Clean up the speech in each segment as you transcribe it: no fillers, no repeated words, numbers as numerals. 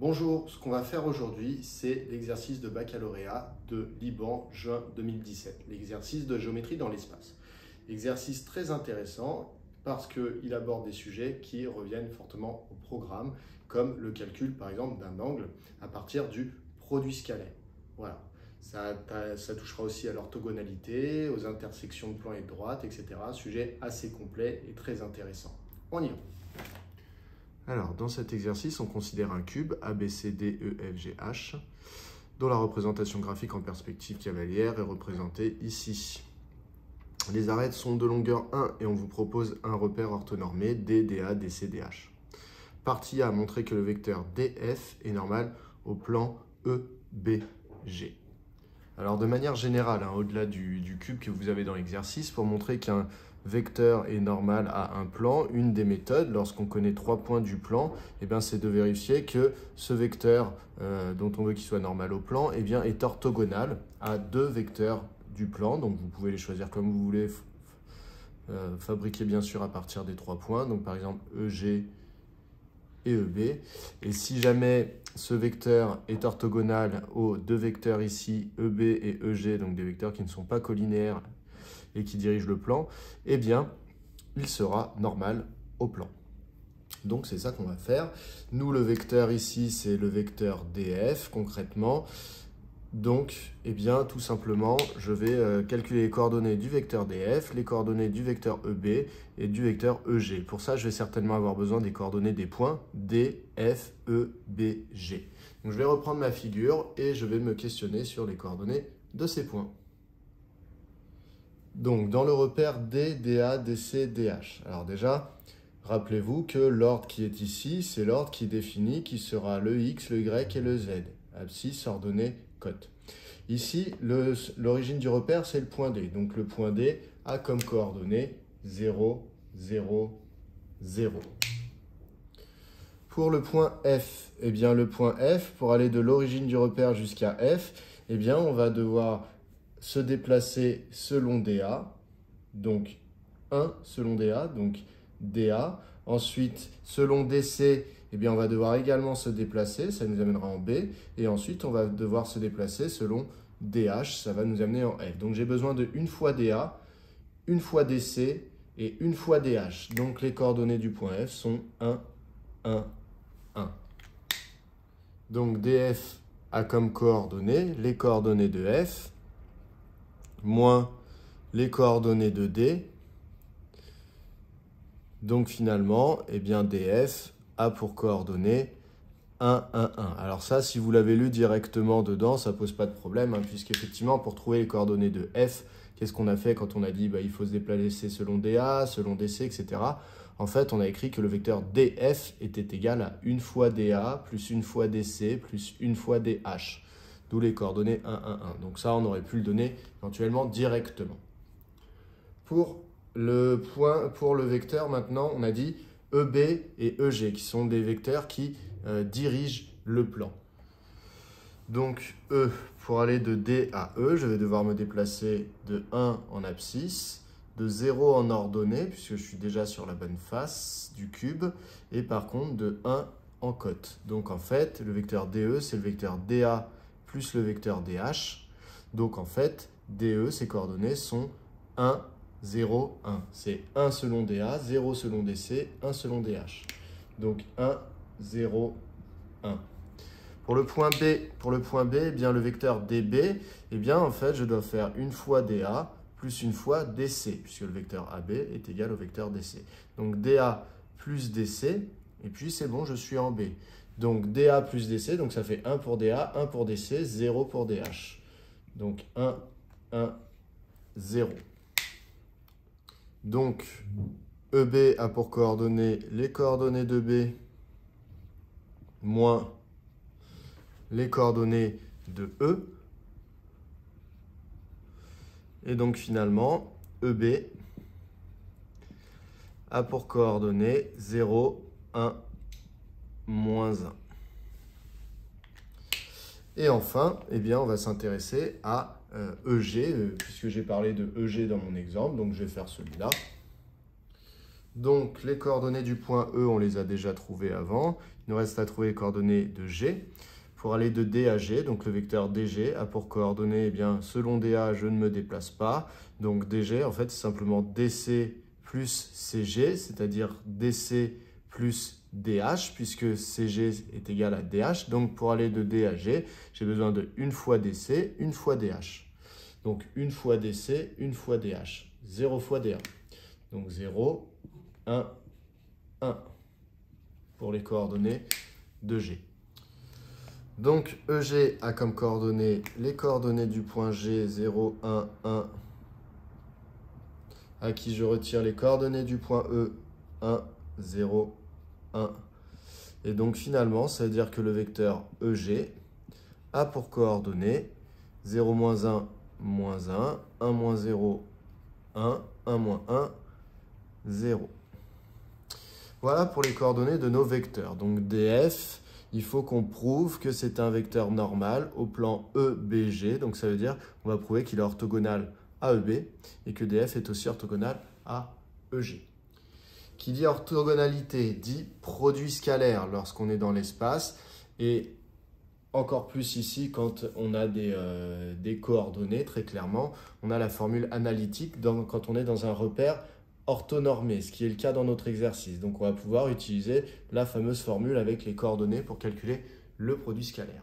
Bonjour, ce qu'on va faire aujourd'hui, c'est l'exercice de baccalauréat de Liban, juin 2017, l'exercice de géométrie dans l'espace. Exercice très intéressant parce qu'il aborde des sujets qui reviennent fortement au programme, comme le calcul par exemple d'un angle à partir du produit scalaire. Voilà. Ça touchera aussi à l'orthogonalité, aux intersections de plan et de droite, etc. Sujet assez complet et très intéressant. On y va. Alors, dans cet exercice, on considère un cube ABCDEFGH dont la représentation graphique en perspective cavalière est représentée ici. Les arêtes sont de longueur 1 et on vous propose un repère orthonormé DDA, DC, DH. Partie A, montrer que le vecteur DF est normal au plan EBG. Alors, de manière générale, au-delà du cube que vous avez dans l'exercice, pour montrer qu'un vecteur est normal à un plan, une des méthodes, lorsqu'on connaît 3 points du plan, c'est de vérifier que ce vecteur dont on veut qu'il soit normal au plan est orthogonal à 2 vecteurs du plan. Donc vous pouvez les choisir comme vous voulez, fabriquer bien sûr à partir des 3 points, donc par exemple EG et EB. Et si jamais ce vecteur est orthogonal aux 2 vecteurs ici, EB et EG, donc des vecteurs qui ne sont pas collinéaires et qui dirige le plan, il sera normal au plan. Donc c'est ça qu'on va faire. Nous, le vecteur ici, c'est le vecteur DF, concrètement. Donc, tout simplement, je vais calculer les coordonnées du vecteur DF, les coordonnées du vecteur EB et du vecteur EG. Pour ça, je vais certainement avoir besoin des coordonnées des points D, F, E, B, G. Donc je vais reprendre ma figure et je vais me questionner sur les coordonnées de ces points. Donc, dans le repère D, DA, DC, DH. Alors déjà, rappelez-vous que l'ordre qui est ici, c'est l'ordre qui définit qui sera le X, le Y et le Z. Abscisse, ordonnée, cote. Ici, l'origine du repère, c'est le point D. Donc, le point D a comme coordonnées 0, 0, 0. Pour le point F, le point F, pour aller de l'origine du repère jusqu'à F, on va devoir se déplacer selon DA, donc 1 selon DA, donc DA. Ensuite, selon DC, on va devoir également se déplacer, ça nous amènera en B. Et ensuite, on va devoir se déplacer selon DH, ça va nous amener en F. Donc, j'ai besoin de une fois DA, une fois DC et une fois DH. Donc, les coordonnées du point F sont 1, 1, 1. Donc, DF a comme coordonnées les coordonnées de F, moins les coordonnées de D. Donc finalement, DF a pour coordonnées 1, 1, 1. Alors ça, si vous l'avez lu directement dedans, ça ne pose pas de problème, puisqu'effectivement, pour trouver les coordonnées de F, qu'est-ce qu'on a fait quand on a dit il faut se déplacer selon DA, selon DC, etc. En fait, on a écrit que le vecteur DF était égal à une fois DA, plus une fois DC, plus une fois DH. D'où les coordonnées 1, 1, 1. Donc ça, on aurait pu le donner éventuellement directement. Pour le vecteur, maintenant, on a dit EB et EG, qui sont des vecteurs qui dirigent le plan. Donc, E, pour aller de D à E, je vais devoir me déplacer de 1 en abscisse, de 0 en ordonnée, puisque je suis déjà sur la bonne face du cube, et par contre de 1 en cote. Donc, en fait, le vecteur DE, c'est le vecteur DA plus le vecteur DH. Donc, en fait, DE, ses coordonnées sont 1, 0, 1. C'est 1 selon DA, 0 selon DC, 1 selon DH. Donc, 1, 0, 1. Pour le point B, le vecteur DB, en fait, je dois faire une fois DA plus une fois DC, puisque le vecteur AB est égal au vecteur DC. Donc, DA plus DC, et puis c'est bon, je suis en B. Donc, DA plus DC, donc ça fait 1 pour DA, 1 pour DC, 0 pour DH. Donc, 1, 1, 0. Donc, EB a pour coordonnées les coordonnées de B moins les coordonnées de E. Et donc, finalement, EB a pour coordonnées 0, 1, moins 1. Et enfin, on va s'intéresser à EG, puisque j'ai parlé de EG dans mon exemple, donc je vais faire celui-là. Donc, les coordonnées du point E, on les a déjà trouvées avant. Il nous reste à trouver les coordonnées de G. Pour aller de D à G, donc le vecteur DG a pour coordonnées, eh bien, selon DA, je ne me déplace pas. Donc DG, en fait, c'est simplement DC plus CG, c'est-à-dire DC plus DH, puisque CG est égal à DH. Donc pour aller de D à G, j'ai besoin de 1 fois DC, 1 fois DH. Donc 1 fois DC, 1 fois DH. 0 fois DA. Donc 0, 1, 1 pour les coordonnées de G. Donc EG a comme coordonnées les coordonnées du point G, 0, 1, 1, à qui je retire les coordonnées du point E, 1, 0, 1. Et donc finalement, ça veut dire que le vecteur EG a pour coordonnées 0, moins 1, moins 1, 1, moins 0, 1, 1, moins 1, 0. Voilà pour les coordonnées de nos vecteurs. Donc DF, il faut qu'on prouve que c'est un vecteur normal au plan EBG. Donc ça veut dire qu'on va prouver qu'il est orthogonal à EB et que DF est aussi orthogonal à EG. Qui dit orthogonalité dit produit scalaire lorsqu'on est dans l'espace et encore plus ici quand on a des coordonnées, très clairement. On a la formule analytique quand on est dans un repère orthonormé, ce qui est le cas dans notre exercice. Donc on va pouvoir utiliser la fameuse formule avec les coordonnées pour calculer le produit scalaire.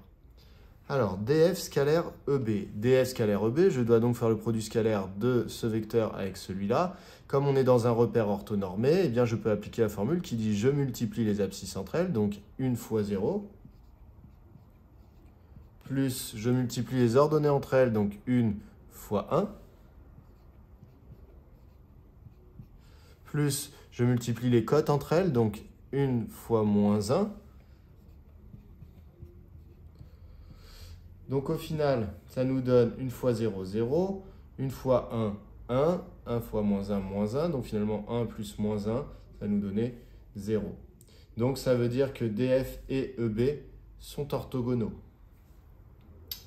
Alors, df scalaire EB. df scalaire EB, je dois donc faire le produit scalaire de ce vecteur avec celui-là. Comme on est dans un repère orthonormé, eh bien je peux appliquer la formule qui dit je multiplie les abscisses entre elles, donc 1 fois 0, plus je multiplie les ordonnées entre elles, donc 1 fois 1, plus je multiplie les cotes entre elles, donc 1 fois moins 1. Donc au final, ça nous donne 1 fois 0, 0, 1 fois 1, 1, 1 fois moins 1, moins 1. Donc finalement, 1 plus moins 1, ça nous donnait 0. Donc ça veut dire que DF et EB sont orthogonaux.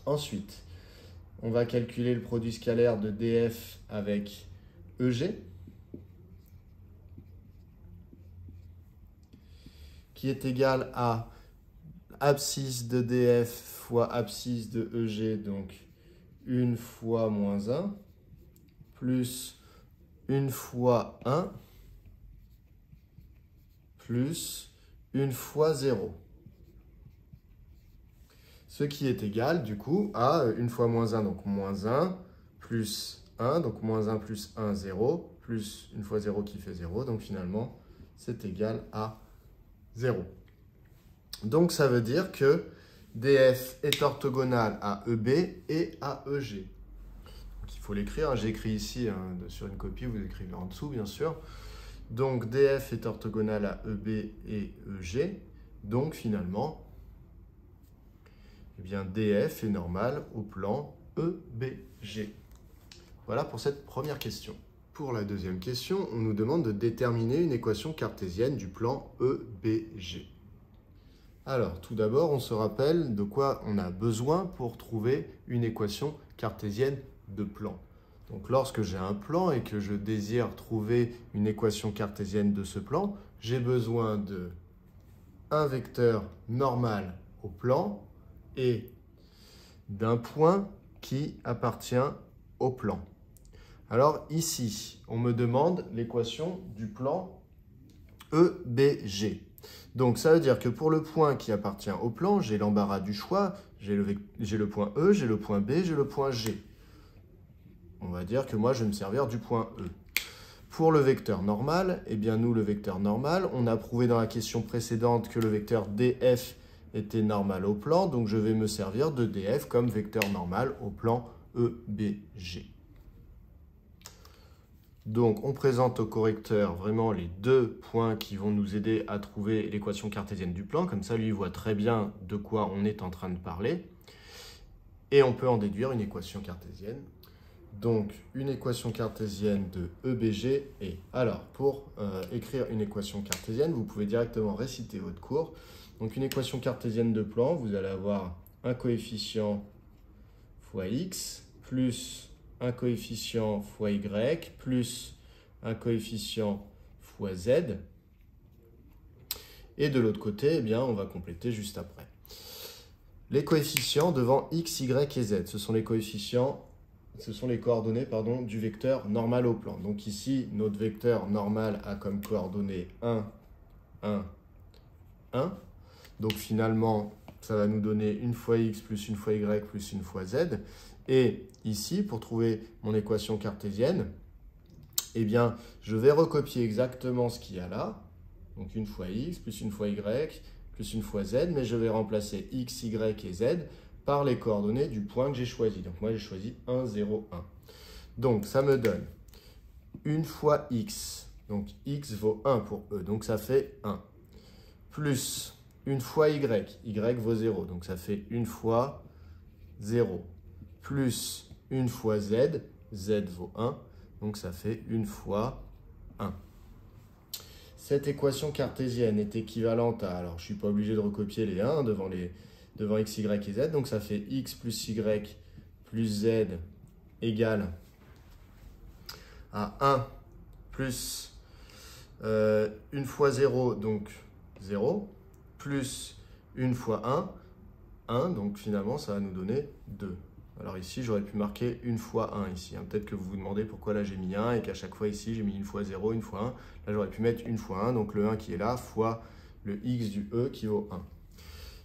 Ensuite, on va calculer le produit scalaire de DF avec EG, qui est égal à abscisse de DF fois abscisse de EG, donc 1 fois moins 1, plus 1 fois 1, plus 1 fois 0. Ce qui est égal, du coup, à 1 fois moins 1, donc moins 1, plus 1, donc moins 1 plus 1, 0, plus 1 fois 0 qui fait 0, donc finalement, c'est égal à 0. Donc ça veut dire que DF est orthogonal à EB et à EG. Donc, il faut l'écrire, j'écris ici sur une copie, vous écrivez en dessous bien sûr. Donc DF est orthogonal à EB et EG. Donc finalement, eh bien, DF est normal au plan EBG. Voilà pour cette première question. Pour la deuxième question, on nous demande de déterminer une équation cartésienne du plan EBG. Alors, tout d'abord, on se rappelle de quoi on a besoin pour trouver une équation cartésienne de plan. Donc, lorsque j'ai un plan et que je désire trouver une équation cartésienne de ce plan, j'ai besoin de un vecteur normal au plan et d'un point qui appartient au plan. Alors ici, on me demande l'équation du plan EBG. Donc ça veut dire que pour le point qui appartient au plan, j'ai l'embarras du choix, j'ai le point E, j'ai le point B, j'ai le point G. On va dire que moi je vais me servir du point E. Pour le vecteur normal, eh bien nous le vecteur normal, on a prouvé dans la question précédente que le vecteur DF était normal au plan, donc je vais me servir de DF comme vecteur normal au plan EBG. Donc, on présente au correcteur vraiment les deux points qui vont nous aider à trouver l'équation cartésienne du plan. Comme ça, lui, il voit très bien de quoi on est en train de parler. Et on peut en déduire une équation cartésienne. Donc, une équation cartésienne de EBG est... Alors, pour écrire une équation cartésienne, vous pouvez directement réciter votre cours. Donc, une équation cartésienne de plan, vous allez avoir un coefficient fois x plus un coefficient fois y plus un coefficient fois z. Et de l'autre côté, eh bien, on va compléter juste après. Les coefficients devant x, y et z, ce sont les coefficients, ce sont les coordonnées pardon, du vecteur normal au plan. Donc ici, notre vecteur normal a comme coordonnées 1, 1, 1. Donc finalement, ça va nous donner une fois x plus une fois y plus une fois z. Et ici, pour trouver mon équation cartésienne, eh bien, je vais recopier exactement ce qu'il y a là. Donc une fois x plus une fois y plus une fois z, mais je vais remplacer x, y et z par les coordonnées du point que j'ai choisi. Donc moi, j'ai choisi 1, 0, 1. Donc ça me donne une fois x, donc x vaut 1 pour e, donc ça fait 1, plus une fois y vaut 0, donc ça fait une fois 0, plus une fois z, z vaut 1, donc ça fait une fois 1. Cette équation cartésienne est équivalente à, alors je ne suis pas obligé de recopier les 1 devant x, y et z, donc ça fait x plus y plus z égale à 1 plus une fois 0, donc 0, plus une fois 1, donc finalement ça va nous donner 2. Alors ici, j'aurais pu marquer une fois 1 ici. Peut-être que vous vous demandez pourquoi là j'ai mis 1 et qu'à chaque fois ici j'ai mis une fois 0, une fois 1. Là j'aurais pu mettre une fois 1, donc le 1 qui est là, fois le x du e qui vaut 1.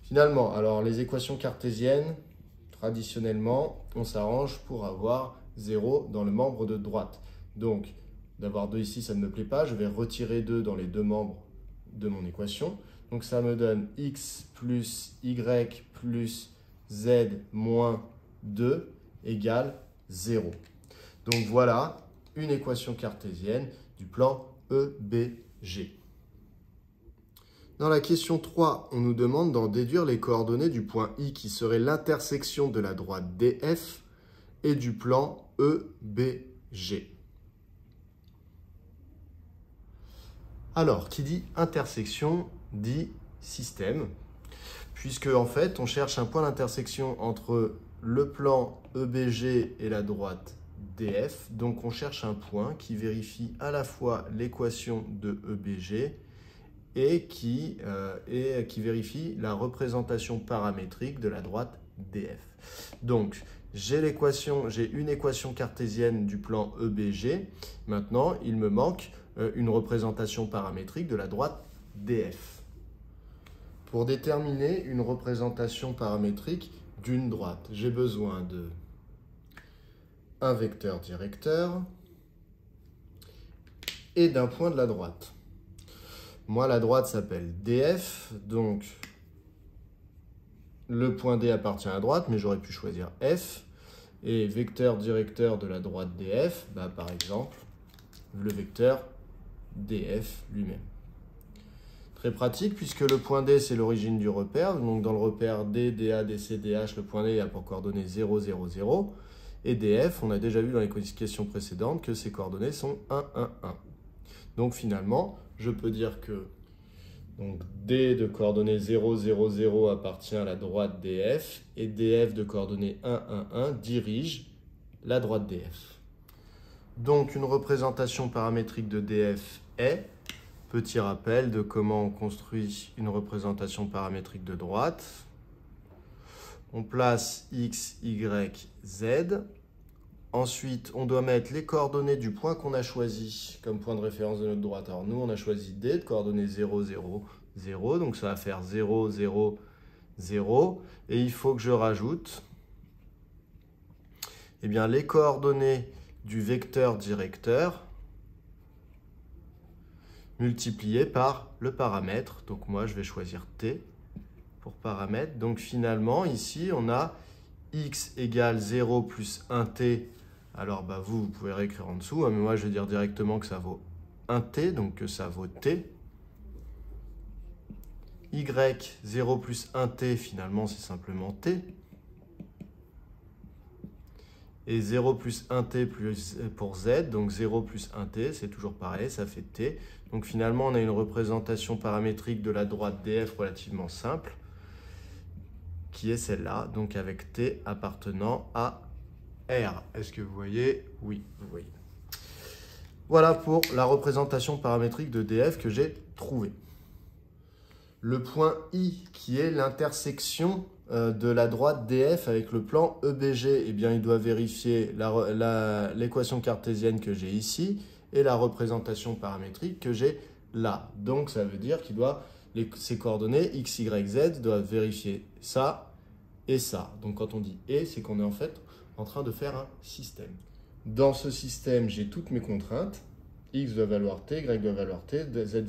Finalement, alors les équations cartésiennes, traditionnellement, on s'arrange pour avoir 0 dans le membre de droite. Donc, d'avoir 2 ici, ça ne me plaît pas. Je vais retirer 2 dans les deux membres de mon équation. Donc ça me donne x plus y plus z moins 2 égale 0. Donc voilà une équation cartésienne du plan EBG. Dans la question 3, on nous demande d'en déduire les coordonnées du point I qui serait l'intersection de la droite DF et du plan EBG. Alors, qui dit intersection dit système, puisque en fait, on cherche un point d'intersection entre le plan EBG et la droite DF. Donc, on cherche un point qui vérifie à la fois l'équation de EBG et qui vérifie la représentation paramétrique de la droite DF. Donc, j'ai une équation cartésienne du plan EBG. Maintenant, il me manque une représentation paramétrique de la droite DF. Pour déterminer une représentation paramétrique d'une droite, j'ai besoin de un vecteur directeur et d'un point de la droite. Moi, la droite s'appelle DF, donc le point D appartient à la droite, mais j'aurais pu choisir F. Et vecteur directeur de la droite DF, par exemple, le vecteur DF lui-même. Très pratique, puisque le point D, c'est l'origine du repère. Donc dans le repère D, DA, DC, DH, le point D a pour coordonnées 0, 0, 0. Et DF, on a déjà vu dans les questions précédentes que ses coordonnées sont 1, 1, 1. Donc finalement, je peux dire que donc, D de coordonnées 0, 0, 0 appartient à la droite DF et DF de coordonnées 1, 1, 1 dirige la droite DF. Donc une représentation paramétrique de DF est, petit rappel de comment on construit une représentation paramétrique de droite. On place X, Y, Z. Ensuite, on doit mettre les coordonnées du point qu'on a choisi comme point de référence de notre droite. Alors nous, on a choisi D de coordonnées 0, 0, 0. Donc ça va faire 0, 0, 0. Et il faut que je rajoute les coordonnées du vecteur directeur multipliées par le paramètre. Donc moi, je vais choisir T pour paramètre. Donc finalement, ici, on a x égale 0 plus 1t. Alors, vous pouvez réécrire en dessous, mais moi, je vais dire directement que ça vaut 1t, donc que ça vaut t. Y, 0 plus 1t, finalement, c'est simplement t. Et 0 plus 1t pour z, donc 0 plus 1t, c'est toujours pareil, ça fait t. Donc finalement, on a une représentation paramétrique de la droite DF relativement simple, qui est celle-là, donc avec t appartenant à R. Est-ce que vous voyez? Oui, vous voyez. Voilà pour la représentation paramétrique de DF que j'ai trouvée. Le point I, qui est l'intersection de la droite DF avec le plan EBG, eh bien, il doit vérifier l'équation cartésienne que j'ai ici et la représentation paramétrique que j'ai là. Donc, ça veut dire qu'il doit, ses coordonnées X, Y, Z doivent vérifier ça et ça. Donc, quand on dit « et », c'est qu'on est en fait en train de faire un système. Dans ce système, j'ai toutes mes contraintes. X doit valoir T, Y doit valoir T, Z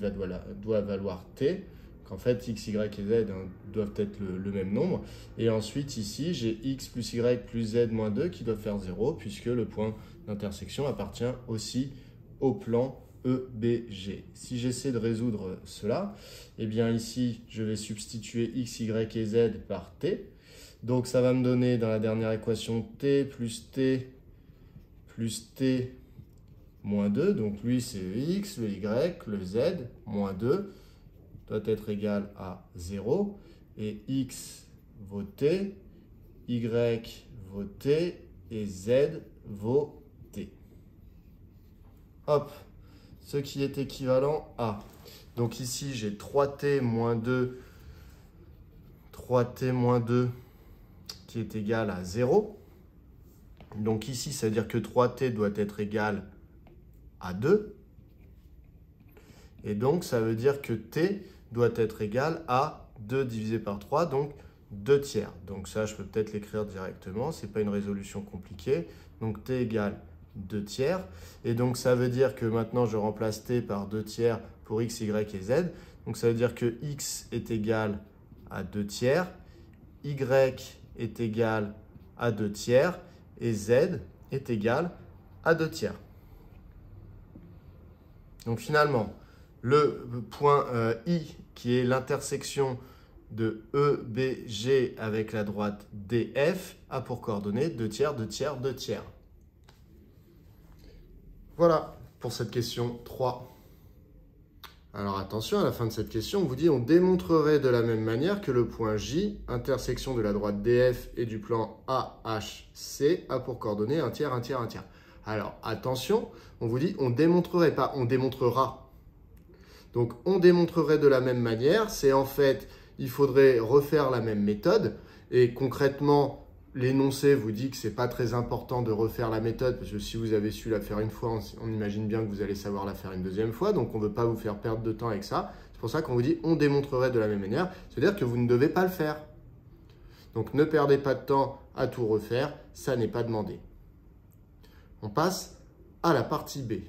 doit valoir T. En fait, X, Y et Z doivent être le même nombre. Et ensuite, ici, j'ai X plus Y plus Z moins 2 qui doivent faire 0, puisque le point d'intersection appartient aussi au plan EBG. Si j'essaie de résoudre cela, eh bien ici, je vais substituer X, Y et Z par T. Donc, ça va me donner dans la dernière équation T plus T moins 2. Donc, lui, c'est le X, le Y, le Z, moins 2. Doit être égal à 0, et X vaut T, Y vaut T, et Z vaut T. Hop, ce qui est équivalent à. Donc ici, j'ai 3T moins 2, 3T moins 2 qui est égal à 0. Donc ici, ça veut dire que 3T doit être égal à 2. Et donc, ça veut dire que T doit être égal à 2 divisé par 3, donc 2 tiers. Donc ça, je peux peut-être l'écrire directement, ce n'est pas une résolution compliquée. Donc T égale 2 tiers. Et donc ça veut dire que maintenant, je remplace T par 2 tiers pour X, Y et Z. Donc ça veut dire que X est égal à 2 tiers, Y est égal à 2 tiers et Z est égal à 2 tiers. Donc finalement, le point I, qui est l'intersection de EBG avec la droite DF, a pour coordonnées 2 tiers, 2 tiers, 2 tiers. Voilà pour cette question 3. Alors attention, à la fin de cette question, on vous dit on démontrerait de la même manière que le point J, intersection de la droite DF et du plan AHC, a pour coordonnées 1 tiers, 1 tiers, 1 tiers. Alors attention, on vous dit on démontrerait, pas on démontrera. Donc, on démontrerait de la même manière. C'est en fait, il faudrait refaire la même méthode. Et concrètement, l'énoncé vous dit que ce n'est pas très important de refaire la méthode parce que si vous avez su la faire une fois, on imagine bien que vous allez savoir la faire une deuxième fois. Donc, on ne veut pas vous faire perdre de temps avec ça. C'est pour ça qu'on vous dit on démontrerait de la même manière. C'est-à-dire que vous ne devez pas le faire. Donc, ne perdez pas de temps à tout refaire. Ça n'est pas demandé. On passe à la partie B.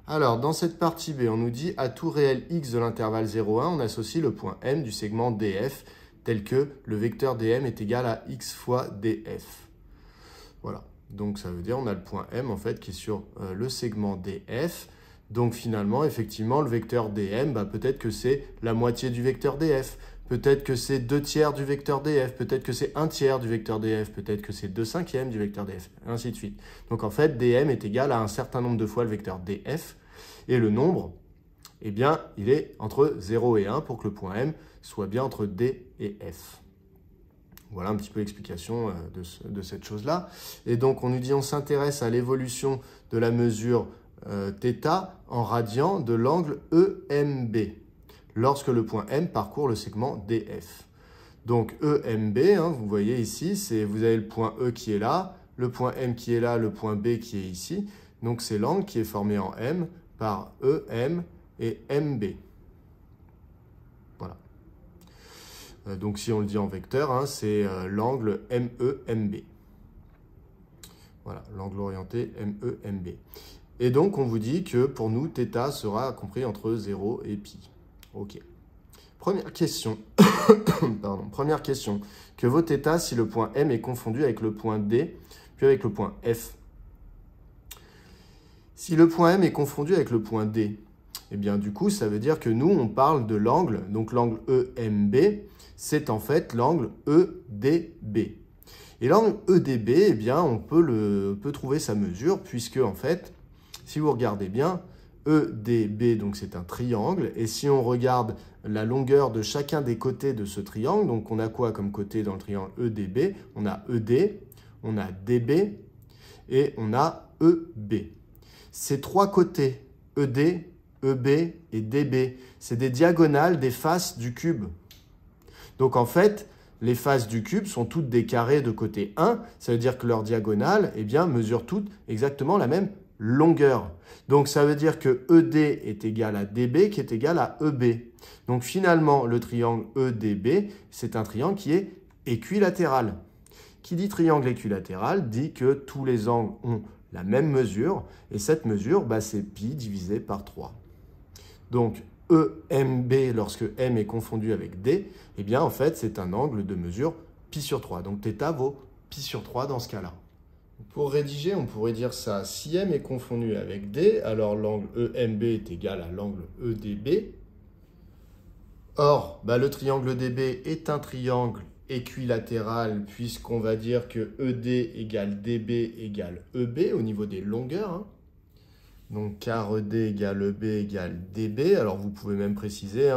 Alors, dans cette partie B, on nous dit à tout réel x de l'intervalle 0,1, on associe le point M du segment DF, tel que le vecteur dm est égal à x fois df. Voilà, donc ça veut dire on a le point M en fait qui est sur le segment DF. Donc finalement, effectivement, le vecteur dm, peut-être que c'est la moitié du vecteur df. Peut-être que c'est 2 tiers du vecteur df, peut-être que c'est 1 tiers du vecteur df, peut-être que c'est 2 cinquièmes du vecteur df, et ainsi de suite. Donc en fait, dm est égal à un certain nombre de fois le vecteur df, et le nombre, eh bien, il est entre 0 et 1 pour que le point M soit bien entre D et F. Voilà un petit peu l'explication de cette chose-là. Et donc, on nous dit on s'intéresse à l'évolution de la mesure θ en radian de l'angle EMB lorsque le point M parcourt le segment DF. Donc, EMB, vous voyez ici, vous avez le point E qui est là, le point M qui est là, le point B qui est ici. Donc, c'est l'angle qui est formé en M par EM et MB. Voilà. Donc, si on le dit en vecteur, c'est l'angle MEMB. Voilà, l'angle orienté MEMB. Et donc, on vous dit que pour nous, θ sera compris entre 0 et pi. OK. Première question. Pardon. Première question. Que vaut θ si le point M est confondu avec le point D, puis avec le point F? Si le point M est confondu avec le point D, eh bien du coup, ça veut dire que nous, on parle de l'angle, donc l'angle EMB, c'est en fait l'angle EDB. Et l'angle EDB, eh bien, on peut trouver sa mesure, puisque en fait, si vous regardez bien, EDB, donc c'est un triangle, et si on regarde la longueur de chacun des côtés de ce triangle, donc on a quoi comme côté dans le triangle EDB? On a ED, on a DB et on a EB. ces trois côtés, ED, EB et DB, c'est des diagonales des faces du cube. Donc en fait, les faces du cube sont toutes des carrés de côté 1, ça veut dire que leurs diagonales mesurent toutes exactement la même longueur. Donc ça veut dire que ED est égal à DB qui est égal à EB. Donc finalement, le triangle EDB, c'est un triangle qui est équilatéral. Qui dit triangle équilatéral dit que tous les angles ont la même mesure, et cette mesure, c'est pi divisé par 3. Donc EMB, lorsque M est confondu avec D, en fait, c'est un angle de mesure pi sur 3. Donc θ vaut pi sur 3 dans ce cas-là. Pour rédiger, on pourrait dire ça. Si M est confondu avec D, alors l'angle EMB est égal à l'angle EDB. Or, le triangle EDB est un triangle équilatéral puisqu'on va dire que ED égale DB égale EB au niveau des longueurs. Donc, car ED égale EB égale DB. Alors, vous pouvez même préciser,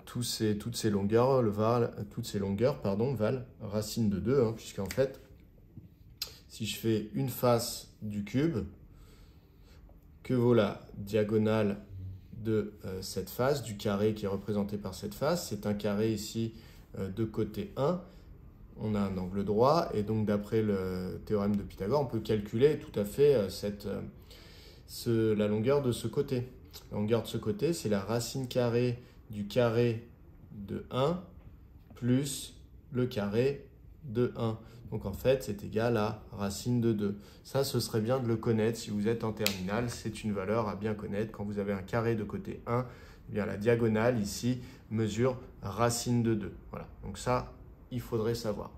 toutes ces longueurs valent racine de 2, puisqu'en fait, si je fais une face du cube, que vaut la diagonale de cette face, du carré qui est représenté par cette face? C'est un carré ici de côté 1. On a un angle droit, et donc d'après le théorème de Pythagore, on peut calculer tout à fait la longueur de ce côté. La longueur de ce côté, c'est la racine carrée du carré de 1 plus le carré de 1. Donc en fait, c'est égal à racine de 2. Ça, ce serait bien de le connaître si vous êtes en terminale. C'est une valeur à bien connaître. Quand vous avez un carré de côté 1, la diagonale ici mesure racine de 2. Voilà, donc ça, il faudrait savoir.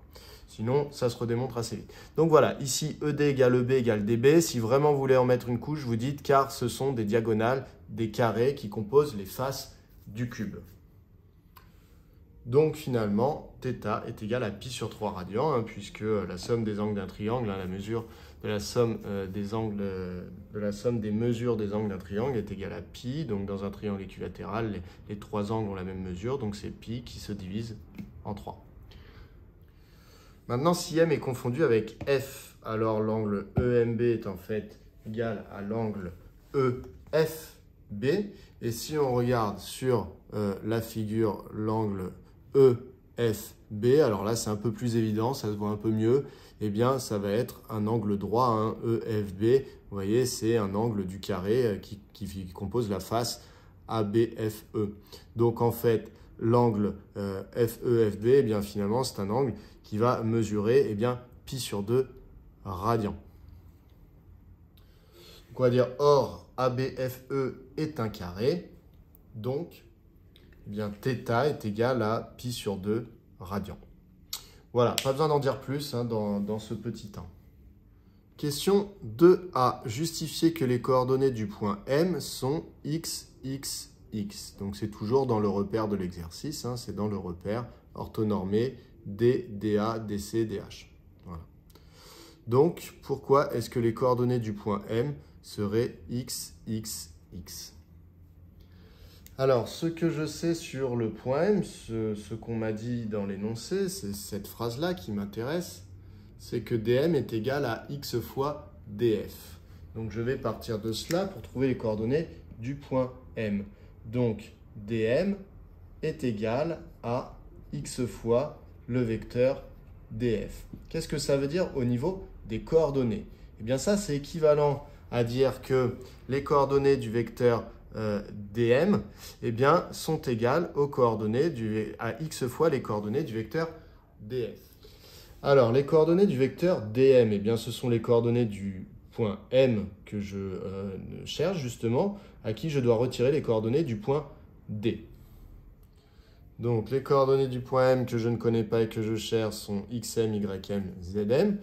Sinon, ça se redémontre assez vite. Donc voilà, ici, ED égale EB égale DB. Si vraiment vous voulez en mettre une couche, vous dites car ce sont des diagonales, des carrés qui composent les faces du cube. Donc finalement, θ est égal à pi sur 3 radians, puisque la somme des angles d'un triangle, la mesure de la somme des mesures des angles d'un triangle est égale à pi. Donc dans un triangle équilatéral, les trois angles ont la même mesure, donc c'est pi qui se divise en 3. Maintenant, si M est confondu avec F, alors l'angle EMB est en fait égal à l'angle EFB. Et si on regarde sur la figure, l'angle EFB, alors là c'est un peu plus évident, ça se voit un peu mieux, ça va être un angle droit, EFB. Vous voyez, c'est un angle du carré qui compose la face ABFE. Donc en fait, l'angle FEFB, finalement, c'est un angle qui va mesurer pi sur 2 radians. Donc on va dire, or, ABFE est un carré, donc θ est égal à pi sur 2 radians. Voilà, pas besoin d'en dire plus dans ce petit temps. Question 2a. Justifier que les coordonnées du point M sont x, x, x. Donc c'est toujours dans le repère de l'exercice, c'est dans le repère orthonormé D, DA, DC, DH. Voilà. Donc, pourquoi est-ce que les coordonnées du point M seraient x, x, x? Alors, ce que je sais sur le point M, ce qu'on m'a dit dans l'énoncé, c'est cette phrase-là qui m'intéresse, c'est que dm est égal à x fois df. Donc, je vais partir de cela pour trouver les coordonnées du point M. Donc, dm est égal à x fois le vecteur df. Qu'est-ce que ça veut dire au niveau des coordonnées? Eh bien, ça, c'est équivalent à dire que les coordonnées du vecteur dm sont égales aux coordonnées à x fois les coordonnées du vecteur df. Alors, les coordonnées du vecteur dm, ce sont les coordonnées du point M que je cherche justement, à qui je dois retirer les coordonnées du point D. Donc, les coordonnées du point M que je ne connais pas et que je cherche sont xm, ym, zm,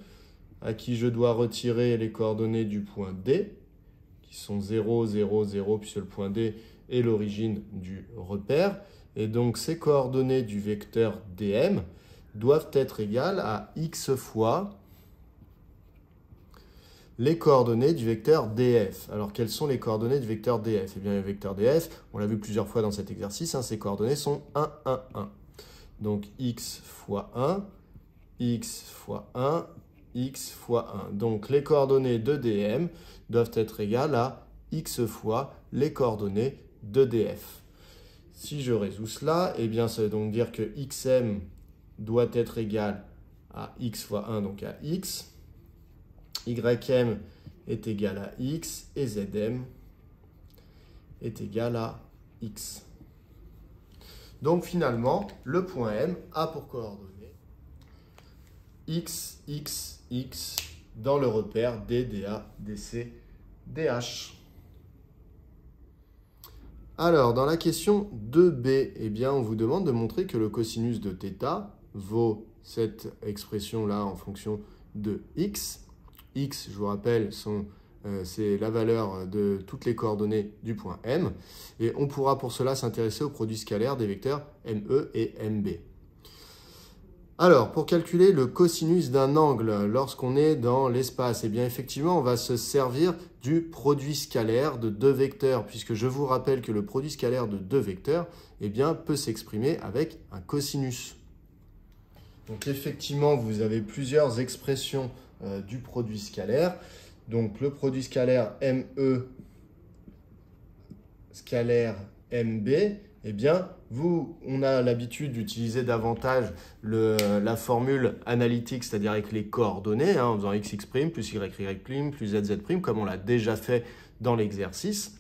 à qui je dois retirer les coordonnées du point D, qui sont 0, 0, 0, puisque le point D est l'origine du repère. Et donc, ces coordonnées du vecteur dm doivent être égales à x fois les coordonnées du vecteur df. Alors, quelles sont les coordonnées du vecteur df? Eh bien, le vecteur df, on l'a vu plusieurs fois dans cet exercice, ses coordonnées sont 1, 1, 1. Donc, x fois 1, x fois 1, x fois 1. Donc les coordonnées de dm doivent être égales à x fois les coordonnées de df. Si je résous cela, eh bien ça veut donc dire que xm doit être égal à x fois 1, donc à x. Ym est égal à x et zm est égal à x. Donc finalement, le point M a pour coordonnées x, x, x dans le repère D, DA, DC, DH. Alors, dans la question 2b, eh bien, on vous demande de montrer que le cosinus de θ vaut cette expression-là en fonction de x. X, je vous rappelle, c'est la valeur de toutes les coordonnées du point M. Et on pourra pour cela s'intéresser au produit scalaire des vecteurs ME et MB. Alors, pour calculer le cosinus d'un angle lorsqu'on est dans l'espace, eh bien effectivement, on va se servir du produit scalaire de deux vecteurs, puisque je vous rappelle que le produit scalaire de deux vecteurs eh bien, peut s'exprimer avec un cosinus. Donc effectivement, vous avez plusieurs expressions du produit scalaire. Donc le produit scalaire ME scalaire MB, eh bien, on a l'habitude d'utiliser davantage la formule analytique, c'est-à-dire avec les coordonnées, en faisant xx' plus yy' plus zz', comme on l'a déjà fait dans l'exercice.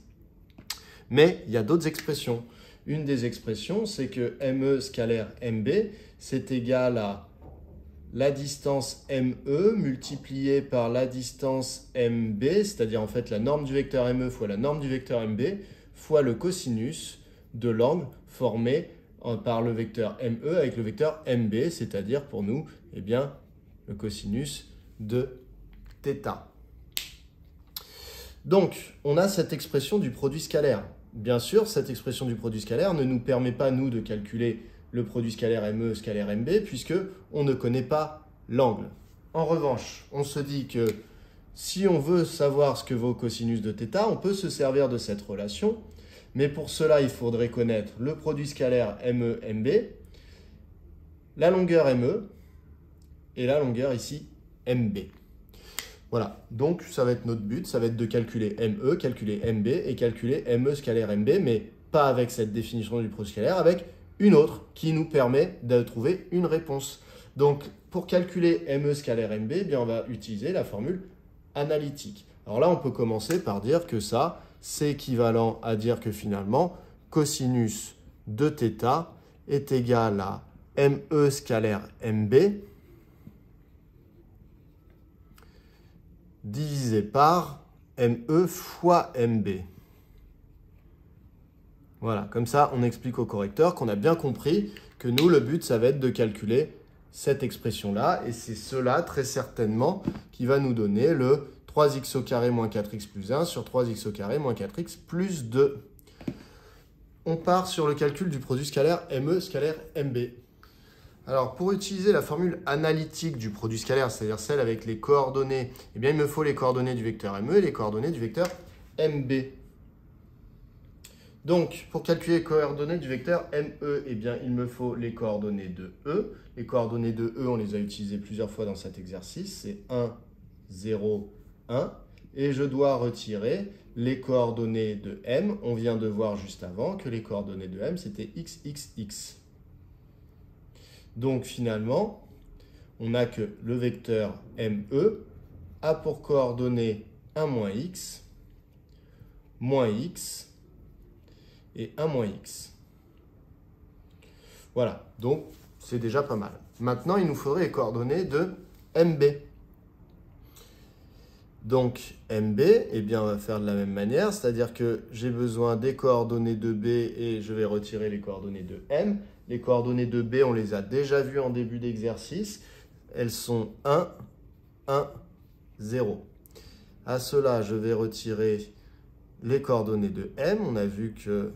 Mais il y a d'autres expressions. Une des expressions, c'est que ME scalaire MB, c'est égal à la distance ME multipliée par la distance MB, c'est-à-dire en fait la norme du vecteur ME fois la norme du vecteur MB, fois le cosinus de l'angle formé par le vecteur ME avec le vecteur MB, c'est-à-dire pour nous, eh bien, le cosinus de θ. Donc, on a cette expression du produit scalaire. Bien sûr, cette expression du produit scalaire ne nous permet pas, nous, de calculer le produit scalaire ME scalaire MB, puisqu'on ne connaît pas l'angle. En revanche, on se dit que si on veut savoir ce que vaut cosinus de θ, on peut se servir de cette relation. Mais pour cela, il faudrait connaître le produit scalaire ME-MB, la longueur ME et la longueur ici MB. Voilà, donc ça va être notre but, ça va être de calculer ME, calculer MB et calculer ME scalaire MB, mais pas avec cette définition du produit scalaire, avec une autre qui nous permet de trouver une réponse. Donc pour calculer ME scalaire MB, eh bien, on va utiliser la formule analytique. Alors là, on peut commencer par dire que ça, c'est équivalent à dire que finalement, cosinus de θ est égal à ME scalaire MB divisé par ME fois MB. Voilà, comme ça, on explique au correcteur qu'on a bien compris que nous, le but, ça va être de calculer cette expression-là. Et c'est cela, très certainement, qui va nous donner le 3x au carré moins 4x plus 1 sur 3x au carré moins 4x plus 2. On part sur le calcul du produit scalaire ME scalaire MB. Alors, pour utiliser la formule analytique du produit scalaire, c'est-à-dire celle avec les coordonnées, eh bien, il me faut les coordonnées du vecteur ME et les coordonnées du vecteur MB. Donc, pour calculer les coordonnées du vecteur ME, eh bien, il me faut les coordonnées de E. Les coordonnées de E, on les a utilisées plusieurs fois dans cet exercice. C'est 1, 0, 1. Et je dois retirer les coordonnées de M. On vient de voir juste avant que les coordonnées de M, c'était x, x, x. Donc, finalement, on a que le vecteur ME a pour coordonnées 1 moins x et 1 moins x. Voilà, donc c'est déjà pas mal. Maintenant, il nous faudrait les coordonnées de MB. Donc, MB, eh bien, on va faire de la même manière, c'est-à-dire que j'ai besoin des coordonnées de B et je vais retirer les coordonnées de M. Les coordonnées de B, on les a déjà vues en début d'exercice. Elles sont 1, 1, 0. À cela, je vais retirer les coordonnées de M. On a vu que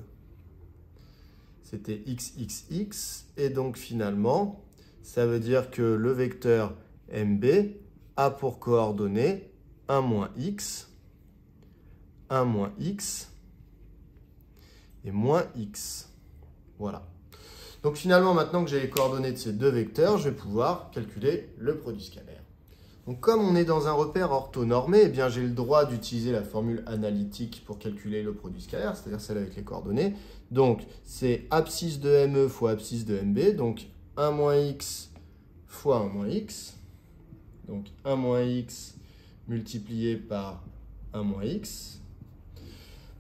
c'était x, x, x. Et donc, finalement, ça veut dire que le vecteur MB a pour coordonnées 1 moins x, 1 moins x et moins x. Voilà. Donc finalement, maintenant que j'ai les coordonnées de ces deux vecteurs, je vais pouvoir calculer le produit scalaire. Donc, comme on est dans un repère orthonormé, eh bien, j'ai le droit d'utiliser la formule analytique pour calculer le produit scalaire, c'est-à-dire celle avec les coordonnées. Donc, c'est abscisse de ME fois abscisse de MB, donc 1 moins x fois 1 moins x. Donc, 1 moins x multiplié par 1 moins x,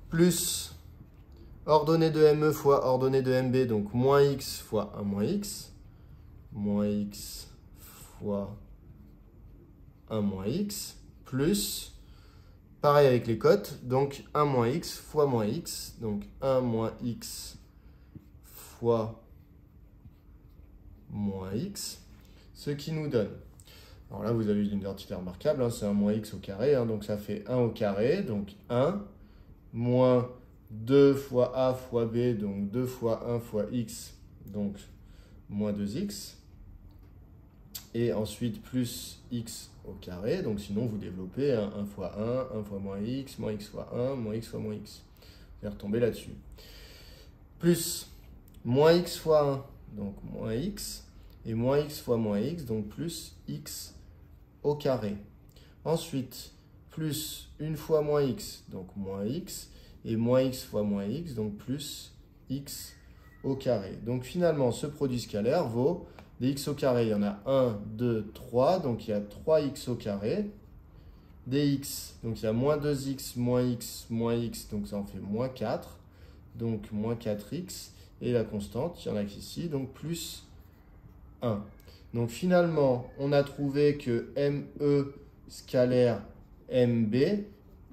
plus ordonnée de ME fois ordonnée de MB, donc moins x fois 1 moins x fois 1 moins x, plus, pareil avec les cotes, donc 1 moins x fois moins x, donc 1 moins x fois moins x, ce qui nous donne, alors là vous avez une identité remarquable, hein, c'est 1 moins x au carré, hein, donc ça fait 1 au carré, donc 1 moins 2 fois a fois b, donc 2 fois 1 fois x, donc moins 2x, et ensuite plus x au carré, donc sinon vous développez 1 fois 1 fois moins x fois 1, moins x fois moins x. Vous allez retomber là-dessus. Plus moins x fois 1, donc moins x, et moins x fois moins x, donc plus x au carré. Ensuite, plus 1 fois moins x, donc moins x, et moins x fois moins x, donc plus x au carré. Donc finalement, ce produit scalaire vaut des x au carré, il y en a 1, 2, 3, donc il y a 3x au carré. Des x, donc il y a moins 2x, moins x, donc ça en fait moins 4, donc moins 4x. Et la constante, il y en a qu'ici, donc plus 1. Donc finalement, on a trouvé que ME scalaire MB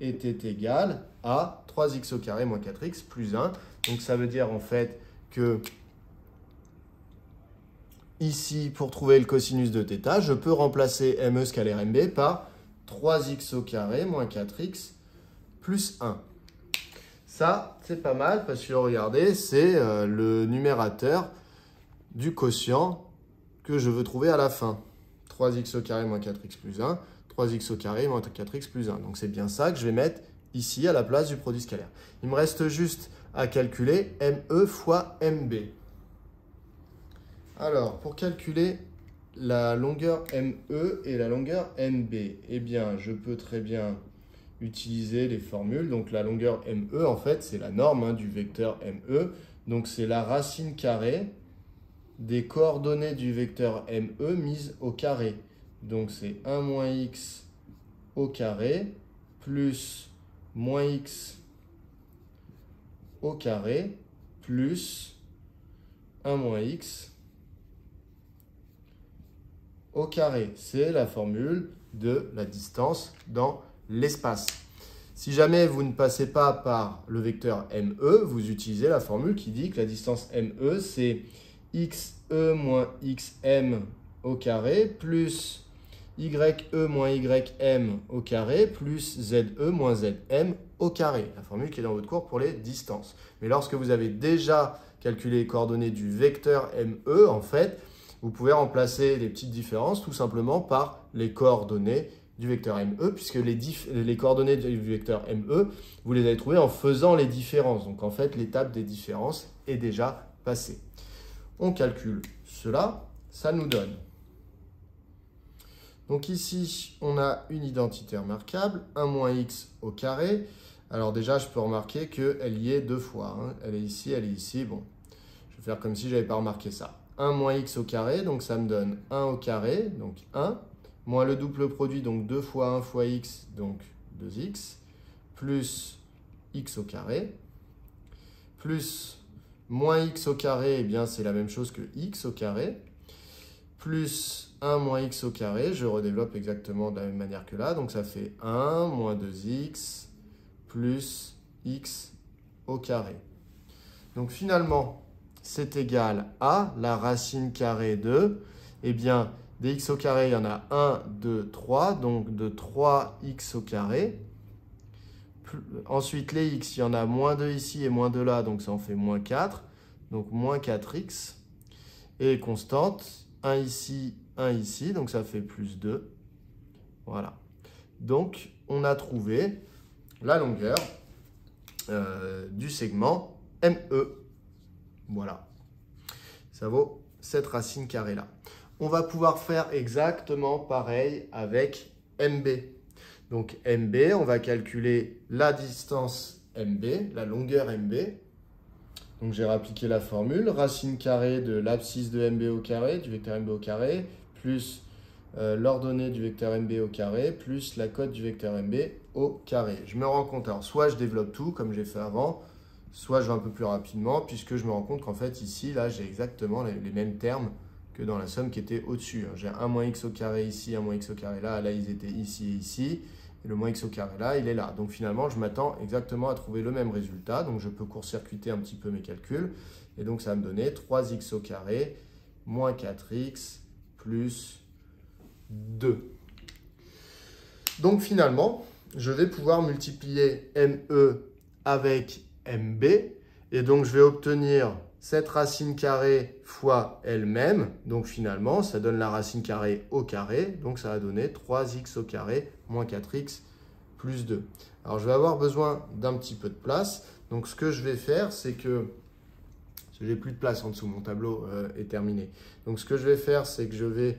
était égal à 3x au carré moins 4x plus 1. Donc ça veut dire en fait que ici, pour trouver le cosinus de θ, je peux remplacer ME scalaire MB par 3x au carré moins 4x plus 1. Ça, c'est pas mal parce que regardez, c'est le numérateur du quotient que je veux trouver à la fin. 3x au carré moins 4x plus 1, 3x au carré moins 4x plus 1. Donc c'est bien ça que je vais mettre ici à la place du produit scalaire. Il me reste juste à calculer ME fois MB. Alors, pour calculer la longueur ME et la longueur MB, eh bien, je peux très bien utiliser les formules. Donc, la longueur ME, en fait, c'est la norme hein, du vecteur ME. Donc, c'est la racine carrée des coordonnées du vecteur ME mises au carré. Donc, c'est 1 moins x au carré plus moins x au carré plus 1 moins x au carré. C'est la formule de la distance dans l'espace. Si jamais vous ne passez pas par le vecteur ME, vous utilisez la formule qui dit que la distance ME, c'est XE moins XM au carré plus YE moins YM au carré plus ZE moins ZM au carré. La formule qui est dans votre cours pour les distances. Mais lorsque vous avez déjà calculé les coordonnées du vecteur ME, en fait, vous pouvez remplacer les petites différences tout simplement par les coordonnées du vecteur ME, puisque les coordonnées du vecteur ME, vous les avez trouvées en faisant les différences. Donc en fait, l'étape des différences est déjà passée. On calcule cela, ça nous donne. Donc ici, on a une identité remarquable, 1 moins x au carré. Alors déjà, je peux remarquer qu'elle y est deux fois. Hein. Elle est ici, elle est ici. Bon, je vais faire comme si je n'avais pas remarqué ça. 1 moins x au carré, donc ça me donne 1 au carré, donc 1, moins le double produit, donc 2 fois 1 fois x, donc 2x, plus x au carré, plus moins x au carré, eh bien c'est la même chose que x au carré, plus 1 moins x au carré, je redéveloppe exactement de la même manière que là, donc ça fait 1 moins 2x plus x au carré. Donc finalement, c'est égal à la racine carrée de, eh bien, des x au carré, il y en a 1, 2, 3, donc de 3x au carré. Ensuite, les x, il y en a moins 2 ici et moins 2 là, donc ça en fait moins 4, donc moins 4x. Et constante, 1 ici, donc ça fait plus 2. Voilà. Donc, on a trouvé la longueur du segment ME. Voilà. Ça vaut cette racine carrée là. on va pouvoir faire exactement pareil avec MB. Donc MB, on va calculer la distance MB, la longueur MB. Donc j'ai réappliqué la formule, racine carrée de l'abscisse de MB au carré, du vecteur MB au carré, plus l'ordonnée du vecteur MB au carré, plus la cote du vecteur MB au carré. Je me rends compte, alors soit je développe tout comme j'ai fait avant, soit je vais un peu plus rapidement, puisque je me rends compte qu'en fait ici, là, j'ai exactement les mêmes termes que dans la somme qui était au-dessus. J'ai 1 moins x au carré ici, 1 moins x au carré là, là ils étaient ici et ici, et le moins x au carré là, il est là. Donc finalement, je m'attends exactement à trouver le même résultat, donc je peux court-circuiter un petit peu mes calculs, et donc ça va me donner 3x au carré moins 4x plus 2. Donc finalement, je vais pouvoir multiplier ME avec MB, et donc je vais obtenir cette racine carrée fois elle-même. Donc finalement, ça donne la racine carrée au carré, donc ça va donner 3x au carré moins 4x plus 2. Alors je vais avoir besoin d'un petit peu de place, donc ce que je vais faire, c'est que j'ai plus de place en dessous, mon tableau est terminé. Donc ce que je vais faire, c'est que je vais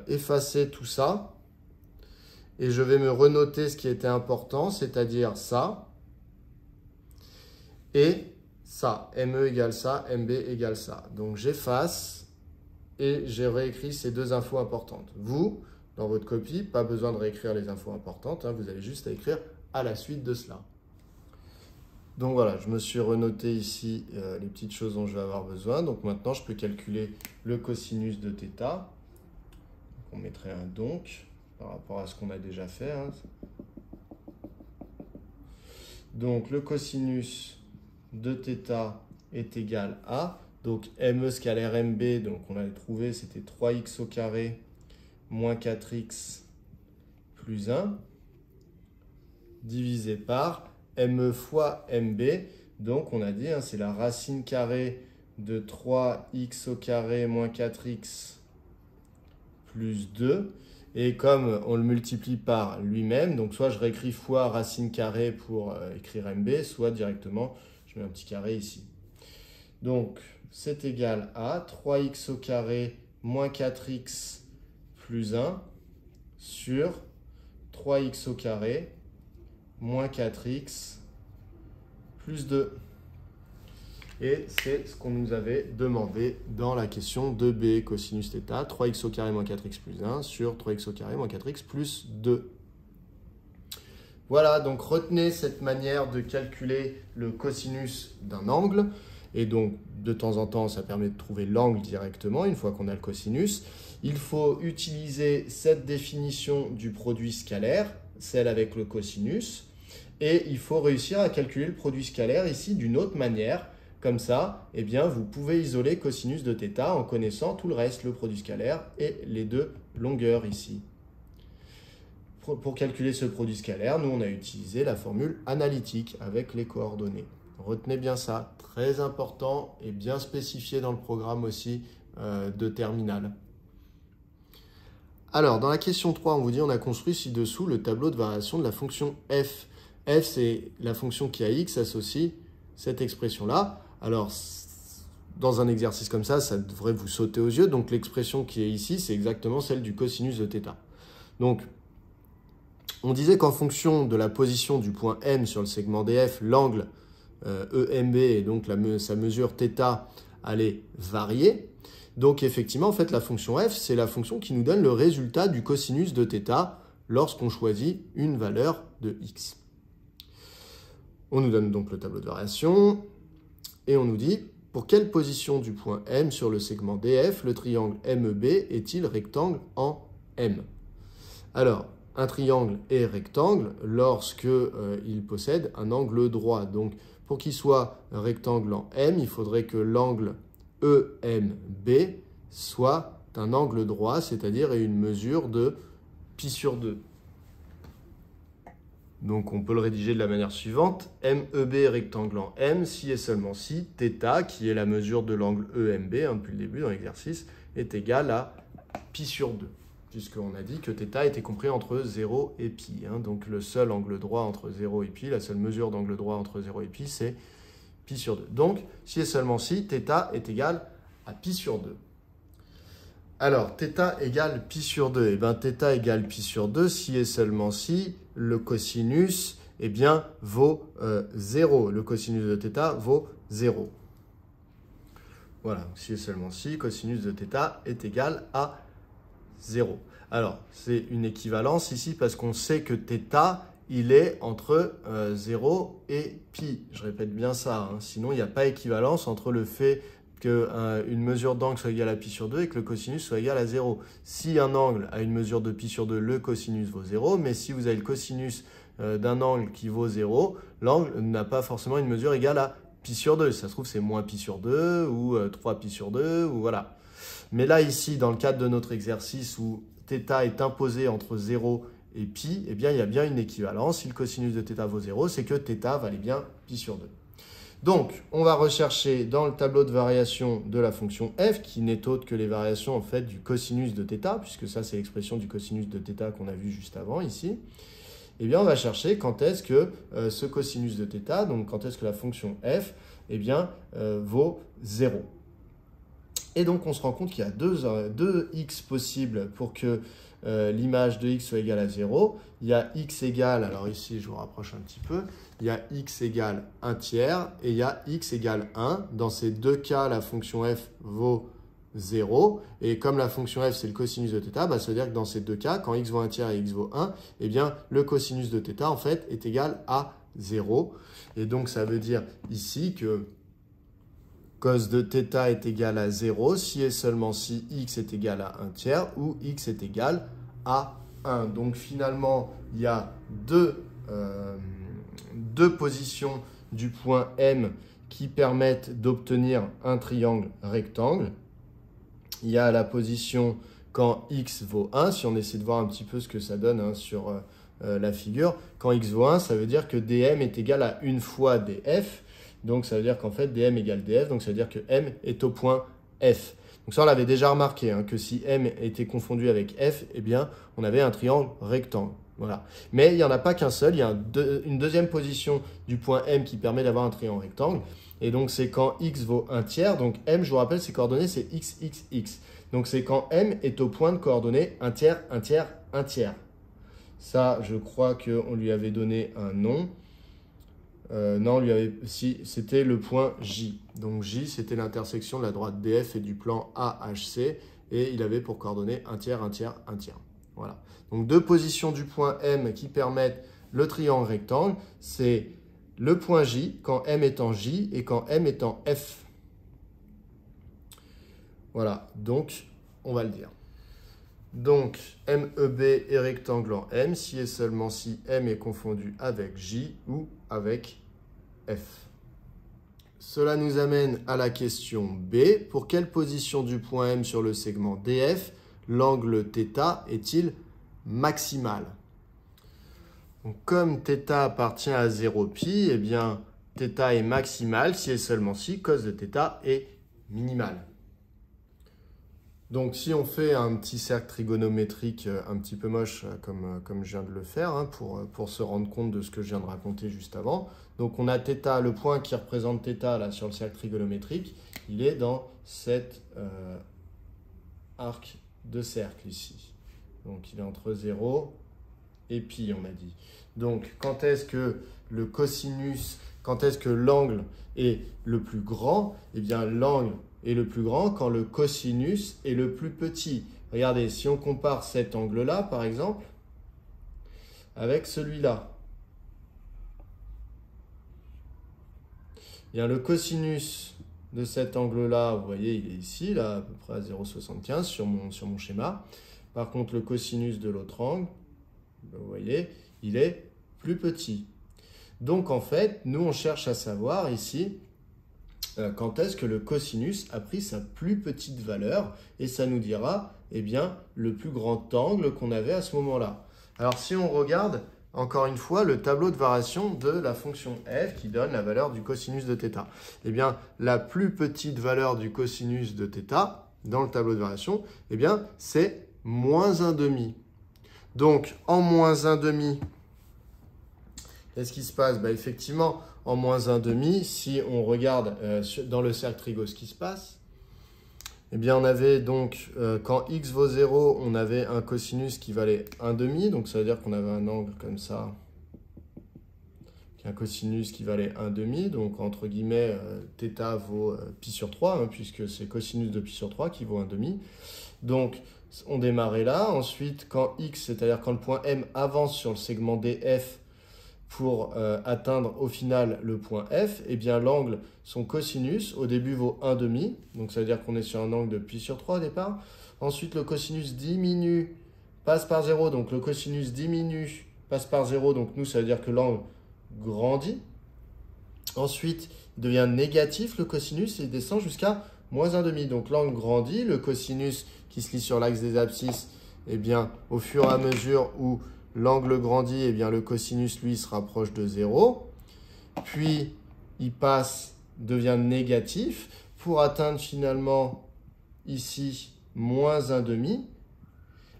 effacer tout ça et je vais me renoter ce qui était important, c'est-à-dire ça et ça. ME égale ça, MB égale ça. Donc j'efface et j'ai réécrit ces deux infos importantes. Vous, dans votre copie, pas besoin de réécrire les infos importantes, hein, vous avez juste à écrire à la suite de cela. Donc voilà, je me suis renoté ici les petites choses dont je vais avoir besoin. Donc maintenant, je peux calculer le cosinus de θ. Donc on mettrait un donc par rapport à ce qu'on a déjà fait. Hein. Donc le cosinus de θ est égal à, donc ME scalaire MB, donc on l'avait trouvé, c'était 3x au carré moins 4x plus 1, divisé par ME fois MB, donc on a dit, hein, c'est la racine carrée de 3x au carré moins 4x plus 2, et comme on le multiplie par lui-même, donc soit je réécris fois racine carrée pour écrire MB, soit directement je mets un petit carré ici. Donc c'est égal à 3x au carré moins 4x plus 1 sur 3x au carré moins 4x plus 2. Et c'est ce qu'on nous avait demandé dans la question de B, cosinus θ, 3x au carré moins 4x plus 1 sur 3x au carré moins 4x plus 2. Voilà, donc retenez cette manière de calculer le cosinus d'un angle. Et donc, de temps en temps, ça permet de trouver l'angle directement, une fois qu'on a le cosinus. Il faut utiliser cette définition du produit scalaire, celle avec le cosinus. Et il faut réussir à calculer le produit scalaire ici d'une autre manière. Comme ça, eh bien, vous pouvez isoler cosinus de θ en connaissant tout le reste, le produit scalaire et les deux longueurs ici. Pour calculer ce produit scalaire, nous, on a utilisé la formule analytique avec les coordonnées. Retenez bien ça, très important et bien spécifié dans le programme aussi de terminale. Alors, dans la question 3, on vous dit on a construit ci-dessous le tableau de variation de la fonction f. F, c'est la fonction qui a x associe cette expression-là. Alors, dans un exercice comme ça devrait vous sauter aux yeux. Donc, l'expression qui est ici, c'est exactement celle du cosinus de θ. Donc, on disait qu'en fonction de la position du point M sur le segment DF, l'angle EMB et donc sa mesure θ allait varier. Donc, effectivement, en fait, la fonction f, c'est la fonction qui nous donne le résultat du cosinus de θ lorsqu'on choisit une valeur de x. On nous donne donc le tableau de variation et on nous dit pour quelle position du point M sur le segment DF le triangle MEB est-il rectangle en M? Alors, un triangle est rectangle lorsque il possède un angle droit. Donc, pour qu'il soit rectangle en M, il faudrait que l'angle EMB soit un angle droit, c'est-à-dire ait une mesure de pi sur 2. Donc, on peut le rédiger de la manière suivante. MEB rectangle en M, si et seulement si θ, qui est la mesure de l'angle EMB, hein, depuis le début dans l'exercice, est égal à pi sur 2. Puisqu'on a dit que θ était compris entre 0 et pi. Hein. Donc, le seul angle droit entre 0 et pi, la seule mesure d'angle droit entre 0 et pi, c'est pi sur 2. Donc, si et seulement si, θ est égal à pi sur 2. Alors, θ égale pi sur 2. Eh bien, θ égale pi sur 2 si et seulement si le cosinus eh bien, vaut 0. Le cosinus de θ vaut 0. Voilà, si et seulement si cosinus de θ est égal à 0. Alors, c'est une équivalence ici parce qu'on sait que θ, il est entre 0 et pi. Je répète bien ça, hein. Sinon il n'y a pas équivalence entre le fait qu'une mesure d'angle soit égale à pi sur 2 et que le cosinus soit égal à 0. Si un angle a une mesure de pi sur 2, le cosinus vaut 0, mais si vous avez le cosinus d'un angle qui vaut 0, l'angle n'a pas forcément une mesure égale à pi sur 2. Ça se trouve, c'est moins pi sur 2 ou 3 pi sur 2, ou voilà. Mais là, ici, dans le cadre de notre exercice où θ est imposé entre 0 et pi, eh bien, il y a bien une équivalence. Si le cosinus de θ vaut 0, c'est que θ valait bien pi sur 2. Donc, on va rechercher dans le tableau de variation de la fonction f, qui n'est autre que les variations en fait du cosinus de θ, puisque ça, c'est l'expression du cosinus de θ qu'on a vu juste avant ici. Eh bien, on va chercher quand est-ce que ce cosinus de θ, donc quand est-ce que la fonction f, eh bien, vaut 0. Et donc, on se rend compte qu'il y a deux x possibles pour que l'image de x soit égale à 0. Il y a x égale, alors ici, je vous rapproche un petit peu, il y a x égale 1 tiers et il y a x égale 1. Dans ces deux cas, la fonction f vaut 0. Et comme la fonction f, c'est le cosinus de θ, bah, ça veut dire que dans ces deux cas, quand x vaut 1 tiers et x vaut 1, eh bien, le cosinus de θ, en fait, est égal à 0. Et donc, ça veut dire ici que cos de θ est égal à 0 si et seulement si x est égal à 1 tiers ou x est égal à 1. Donc finalement, il y a deux positions du point M qui permettent d'obtenir un triangle rectangle. Il y a la position quand x vaut 1, si on essaie de voir un petit peu ce que ça donne hein, sur la figure. Quand x vaut 1, ça veut dire que dm est égal à 1 fois df. Donc, ça veut dire qu'en fait, dm égale df, donc ça veut dire que m est au point F. Donc ça, on l'avait déjà remarqué, hein, que si m était confondu avec F, eh bien, on avait un triangle rectangle. Voilà. Mais il n'y en a pas qu'un seul, il y a une deuxième position du point M qui permet d'avoir un triangle rectangle. Et donc, c'est quand x vaut 1 tiers. Donc, m, je vous rappelle, ses coordonnées, c'est x, x, x. Donc, c'est quand m est au point de coordonnées 1 tiers, 1 tiers, 1 tiers. Ça, je crois qu'on lui avait donné un nom. Non, si, c'était le point J. Donc J, c'était l'intersection de la droite DF et du plan AHC. Et il avait pour coordonnées 1 tiers, 1 tiers, 1 tiers. Voilà. Donc deux positions du point M qui permettent le triangle rectangle. C'est le point J quand M est en J et quand M est en F. Voilà. Donc, on va le dire. Donc, MEB est rectangle en M si et seulement si M est confondu avec J ou avec F. Cela nous amène à la question B. Pour quelle position du point M sur le segment DF l'angle θ est-il maximal? Donc, comme θ appartient à 0π, eh bien, θ est maximal si et seulement si cos de θ est minimal. Donc, si on fait un petit cercle trigonométrique un petit peu moche, comme je viens de le faire, hein, pour se rendre compte de ce que je viens de raconter juste avant. Donc, on a θ, le point qui représente θ là, sur le cercle trigonométrique, il est dans cet arc de cercle ici. Donc, il est entre 0 et pi, on a dit. Donc, quand est-ce que le cosinus, quand est-ce que l'angle est le plus grand? Eh bien, l'angle est le plus grand quand le cosinus est le plus petit. Regardez, si on compare cet angle-là, par exemple, avec celui-là, bien, le cosinus de cet angle-là, vous voyez, il est ici, là, à peu près à 0,75 sur mon schéma. Par contre, le cosinus de l'autre angle, vous voyez, il est plus petit. Donc, en fait, nous, on cherche à savoir ici quand est-ce que le cosinus a pris sa plus petite valeur et ça nous dira, eh bien, le plus grand angle qu'on avait à ce moment-là. Alors, si on regarde, encore une fois, le tableau de variation de la fonction f qui donne la valeur du cosinus de θ. Eh bien, la plus petite valeur du cosinus de θ dans le tableau de variation, eh bien, c'est moins 1/2. Donc, en moins 1/2, qu'est-ce qui se passe? Bah, effectivement, en moins 1/2, si on regarde dans le cercle trigo ce qui se passe, Eh bien, on avait donc, quand x vaut 0, on avait un cosinus qui valait 1,5. Donc, ça veut dire qu'on avait un angle comme ça. Un cosinus qui valait 1,5. Donc, entre guillemets, θ vaut pi sur 3, hein, puisque c'est cosinus de pi sur 3 qui vaut 1,5. Donc, on démarrait là. Ensuite, quand x, c'est-à-dire quand le point M avance sur le segment DF pour atteindre au final le point F, eh bien l'angle, son cosinus, au début vaut 1,5. Donc ça veut dire qu'on est sur un angle de pi sur 3 au départ. Ensuite, le cosinus diminue, passe par 0. Donc le cosinus diminue, passe par 0. Donc nous, ça veut dire que l'angle grandit. Ensuite, il devient négatif, le cosinus, et il descend jusqu'à moins 1,5. Donc l'angle grandit, le cosinus qui se lit sur l'axe des abscisses, eh bien, au fur et à mesure où l'angle grandit, eh bien, le cosinus, lui, se rapproche de 0. Puis, il passe, devient négatif pour atteindre finalement, ici, moins 1,5.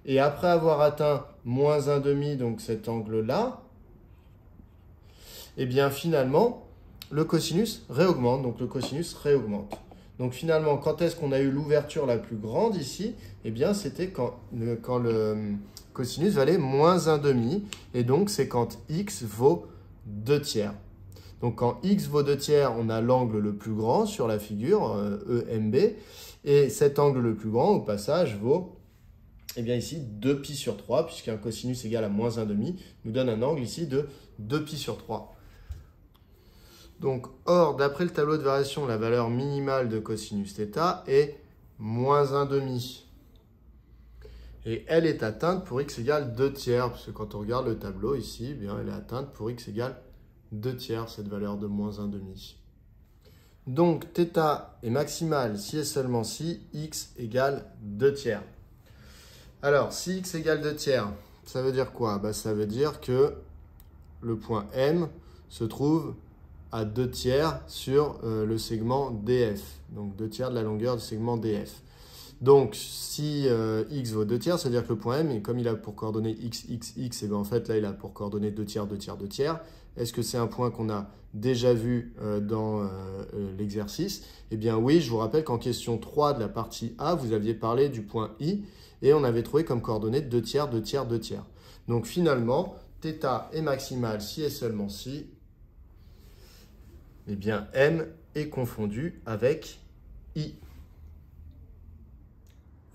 Et après avoir atteint moins 1,5, donc cet angle-là, eh bien, finalement, le cosinus réaugmente. Donc, le cosinus réaugmente. Donc, finalement, quand est-ce qu'on a eu l'ouverture la plus grande ici? Eh bien, c'était quand le cosinus valait moins 1,5. Et donc, c'est quand x vaut 2 tiers. Donc, quand x vaut 2 tiers, on a l'angle le plus grand sur la figure, EMB. Et cet angle le plus grand, au passage, vaut, eh bien ici, 2 pi sur 3, puisqu'un cosinus égal à moins 1,5 nous donne un angle ici de 2 pi sur 3. Donc, or, d'après le tableau de variation, la valeur minimale de cosinus θ est moins 1,5. Et elle est atteinte pour x égale 2 tiers, parce que quand on regarde le tableau ici, eh bien, elle est atteinte pour x égale 2 tiers, cette valeur de moins 1,5. Donc, θ est maximale si et seulement si x égale 2 tiers. Alors, si x égale 2 tiers, ça veut dire quoi? Ça veut dire que le point M se trouve à 2 tiers sur le segment DF. Donc, 2 tiers de la longueur du segment DF. Donc, si x vaut 2 tiers, ça veut dire que le point M, et comme il a pour coordonnées x, x, x, et bien en fait, là, il a pour coordonnées 2 tiers, 2 tiers, 2 tiers. Est-ce que c'est un point qu'on a déjà vu dans l'exercice? Eh bien oui, je vous rappelle qu'en question 3 de la partie A, vous aviez parlé du point I, et on avait trouvé comme coordonnées 2 tiers, 2 tiers, 2 tiers. Donc finalement, θ est maximale si et seulement si, eh bien M est confondu avec I.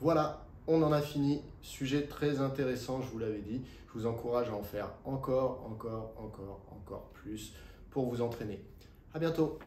Voilà, on en a fini. Sujet très intéressant, je vous l'avais dit. Je vous encourage à en faire encore plus pour vous entraîner. À bientôt.